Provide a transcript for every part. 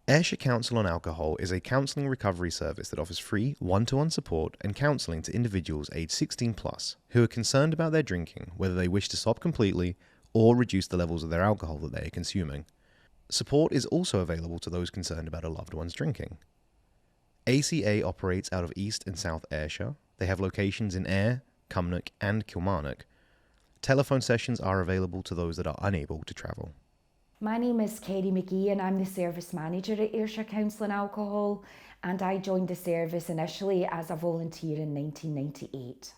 Ayrshire Council on Alcohol is a counselling recovery service that offers free one-to-one support and counselling to individuals aged 16 plus who are concerned about their drinking, whether they wish to stop completely or reduce the levels of their alcohol that they are consuming. Support is also available to those concerned about a loved one's drinking. ACA operates out of East and South Ayrshire. They have locations in Ayr, Cumnock and Kilmarnock. Telephone sessions are available to those that are unable to travel. My name is Kerry McGee and I'm the Service Manager at Ayrshire Council on Alcohol, and I joined the service initially as a volunteer in 1998.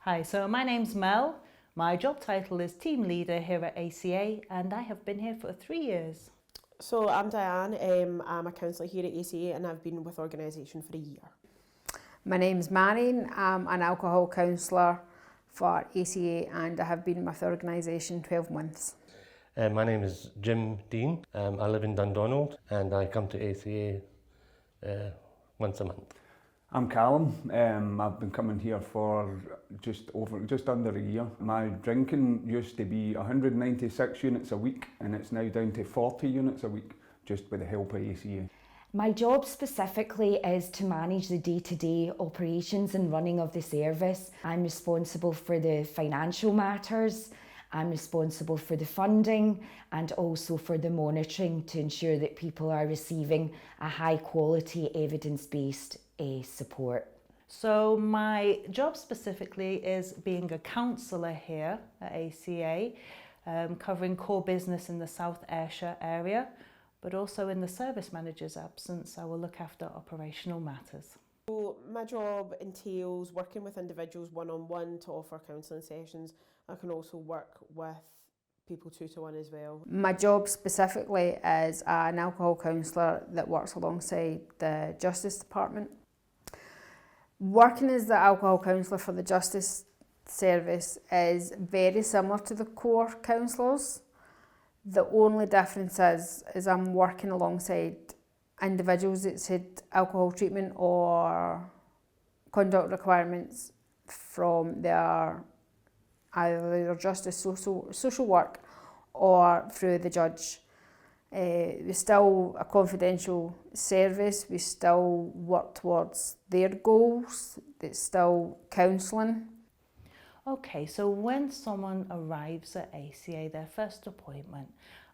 Hi, so my name's Mel. My job title is Team Leader here at ACA and I have been here for 3 years. So I'm Diane, I'm a counsellor here at ACA and I've been with the organisation for a year. My name's Marion, I'm an alcohol counsellor for ACA and I have been with the organisation 12 months. My name is Jim Dean. I live in Dundonald and I come to ACA once a month. I'm Callum. I've been coming here for just under a year. My drinking used to be 196 units a week and it's now down to 40 units a week, just with the help of ACA. My job specifically is to manage the day-to-day operations and running of the service. I'm responsible for the financial matters, I'm responsible for the funding and also for the monitoring to ensure that people are receiving a high quality evidence-based support. So my job specifically is being a counsellor here at ACA, covering core business in the South Ayrshire area, but also in the service manager's absence, I will look after operational matters. So my job entails working with individuals one-on-one to offer counselling sessions. I can also work with people two-to-one as well. My job specifically is an alcohol counsellor that works alongside the Justice Department. Working as the alcohol counsellor for the Justice Service is very similar to the core counsellors. The only difference is I'm working alongside individuals that's had alcohol treatment or conduct requirements from either their justice social work or through the judge. We're still a confidential service, we still work towards their goals, it's still counselling. Okay, so when someone arrives at ACA, their first appointment,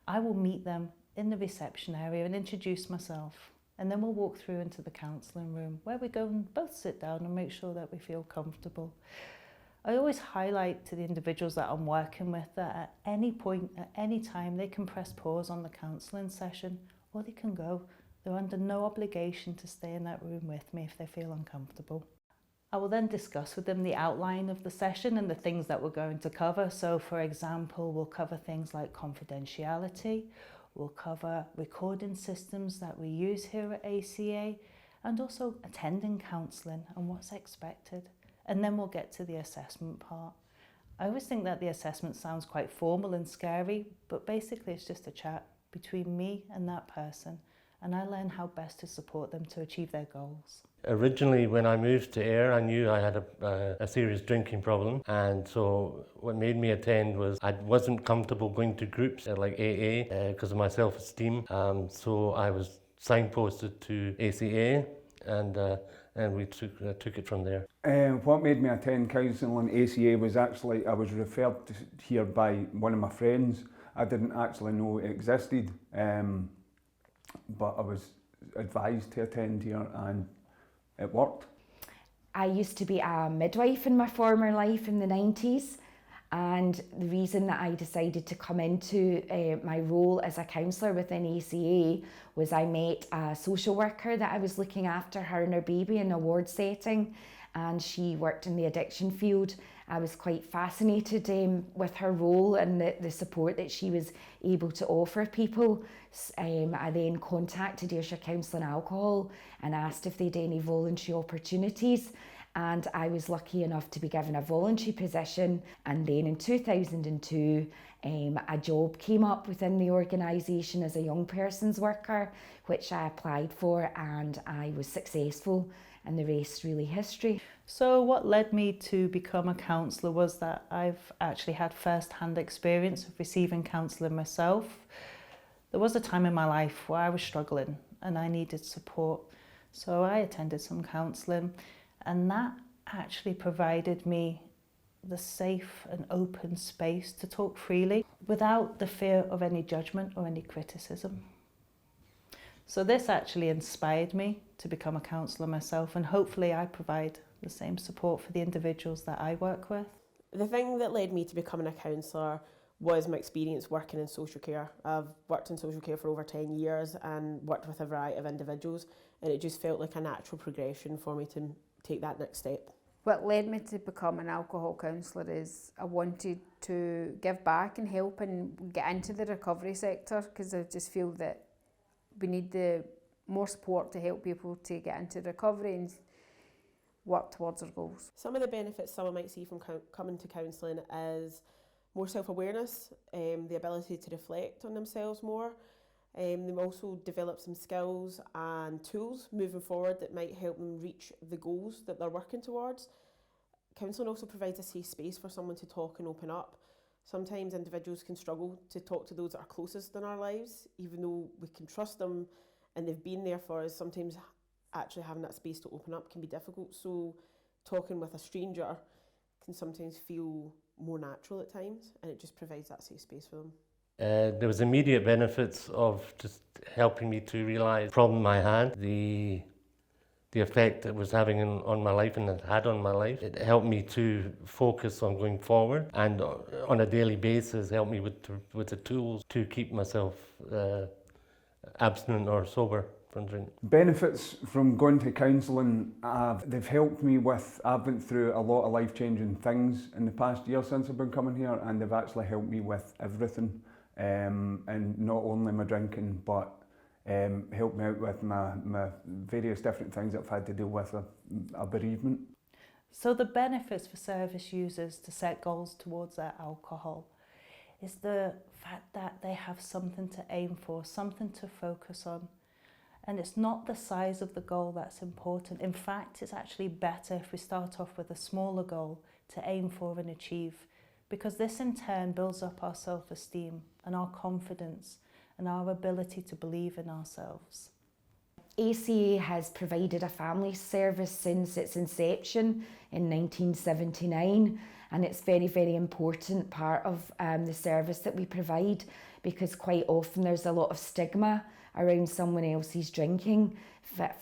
I will meet them in the reception area and introduce myself. And then we'll walk through into the counselling room where we go and both sit down and make sure that we feel comfortable. I always highlight to the individuals that I'm working with that at any point, at any time, they can press pause on the counselling session or they can go. They're under no obligation to stay in that room with me if they feel uncomfortable. I will then discuss with them the outline of the session and the things that we're going to cover. So for example, we'll cover things like confidentiality, we'll cover recording systems that we use here at ACA and also attending counselling and what's expected. And then we'll get to the assessment part. I always think that the assessment sounds quite formal and scary, but basically it's just a chat between me and that person, and I learn how best to support them to achieve their goals. Originally, when I moved to Ayr, I knew I had a serious drinking problem, and so what made me attend was I wasn't comfortable going to groups like AA because of my self-esteem. So I was signposted to ACA, and we took it from there. What made me attend counselling in ACA was actually I was referred here by one of my friends. I didn't actually know it existed, but I was advised to attend here and it worked. I used to be a midwife in my former life in the 90s, and the reason that I decided to come into my role as a counsellor within ACA was I met a social worker that I was looking after her and her baby in a ward setting, and she worked in the addiction field. I was quite fascinated with her role and the support that she was able to offer people. I then contacted Ayrshire Council on Alcohol and asked if they had any voluntary opportunities, and I was lucky enough to be given a voluntary position. And then in 2002 a job came up within the organisation as a young persons worker, which I applied for and I was successful, and the rest really history. So what led me to become a counsellor was that I've actually had first-hand experience of receiving counselling myself. There was a time in my life where I was struggling and I needed support. So I attended some counselling, and that actually provided me the safe and open space to talk freely without the fear of any judgment or any criticism. So this actually inspired me to become a counsellor myself, and hopefully I provide the same support for the individuals that I work with. The thing that led me to becoming a counsellor was my experience working in social care. I've worked in social care for over 10 years and worked with a variety of individuals, and it just felt like a natural progression for me to take that next step. What led me to become an alcohol counsellor is I wanted to give back and help and get into the recovery sector, because I just feel that we need the more support to help people to get into recovery and work towards our goals. Some of the benefits someone might see from coming to counselling is more self-awareness, the ability to reflect on themselves more. They also develop some skills and tools moving forward that might help them reach the goals that they're working towards. Counselling also provides a safe space for someone to talk and open up. Sometimes individuals can struggle to talk to those that are closest in our lives, even though we can trust them and they've been there for us. Sometimes actually having that space to open up can be difficult, so talking with a stranger can sometimes feel more natural at times, and it just provides that safe space for them. There was immediate benefits of just helping me to realise the problem I had, the effect it was having on my life and it had on my life. It helped me to focus on going forward, and on a daily basis helped me with the tools to keep myself abstinent or sober from drink. Benefits from going to counselling, they've helped me with, I've been through a lot of life-changing things in the past year since I've been coming here, and they've actually helped me with everything, and not only my drinking, but helped me out with my various different things that I've had to deal with, a bereavement. So the benefits for service users to set goals towards their alcohol is the fact that they have something to aim for, something to focus on. And it's not the size of the goal that's important. In fact, it's actually better if we start off with a smaller goal to aim for and achieve, because this in turn builds up our self-esteem and our confidence and our ability to believe in ourselves. ACA has provided a family service since its inception in 1979, and it's very, very important part of the service that we provide, because quite often there's a lot of stigma around someone else's drinking.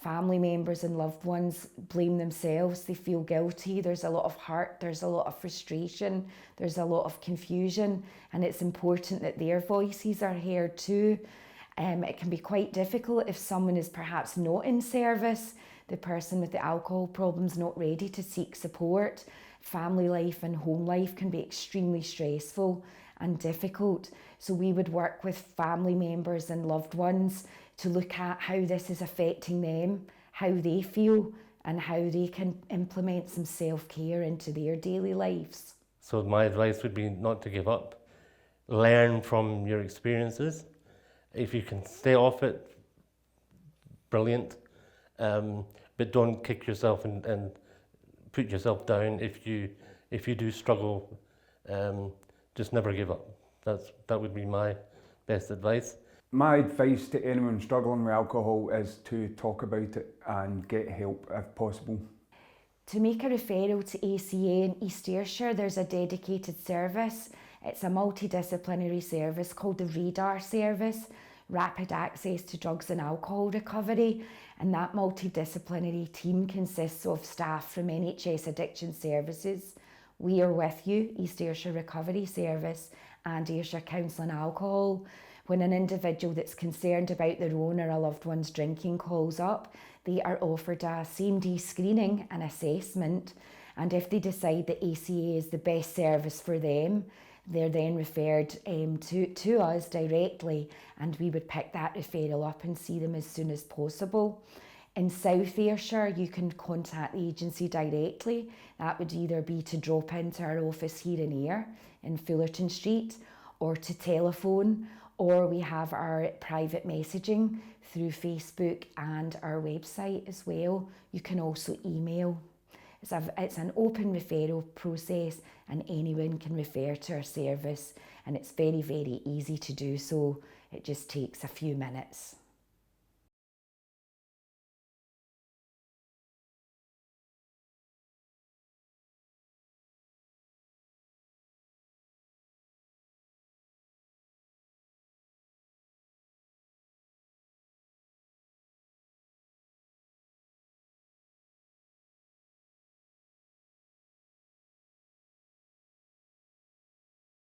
Family members and loved ones blame themselves, they feel guilty, there's a lot of hurt, there's a lot of frustration, there's a lot of confusion, and it's important that their voices are heard too. It can be quite difficult if someone is perhaps not in service, the person with the alcohol problem's not ready to seek support. Family life and home life can be extremely stressful and difficult. So we would work with family members and loved ones to look at how this is affecting them, how they feel, and how they can implement some self-care into their daily lives. So my advice would be not to give up. Learn from your experiences. If you can stay off it, brilliant. But don't kick yourself and put yourself down if you do struggle. Just never give up. That would be my best advice. My advice to anyone struggling with alcohol is to talk about it and get help if possible. To make a referral to ACA in East Ayrshire, there's a dedicated service. It's a multidisciplinary service called the RADAR service, Rapid Access to Drugs and Alcohol Recovery, and that multidisciplinary team consists of staff from NHS Addiction Services, We Are With You, East Ayrshire Recovery Service, and Ayrshire Council and Alcohol. When an individual that's concerned about their own or a loved one's drinking calls up, they are offered a same-day screening and assessment, and if they decide that ACA is the best service for them, they're then referred to us directly, and we would pick that referral up and see them as soon as possible. In South Ayrshire, you can contact the agency directly. That would either be to drop into our office here in Ayr in Fullerton Street, or to telephone, or we have our private messaging through Facebook and our website as well. You can also email. It's an open referral process, and anyone can refer to our service, and it's very, very easy to do so. It just takes a few minutes.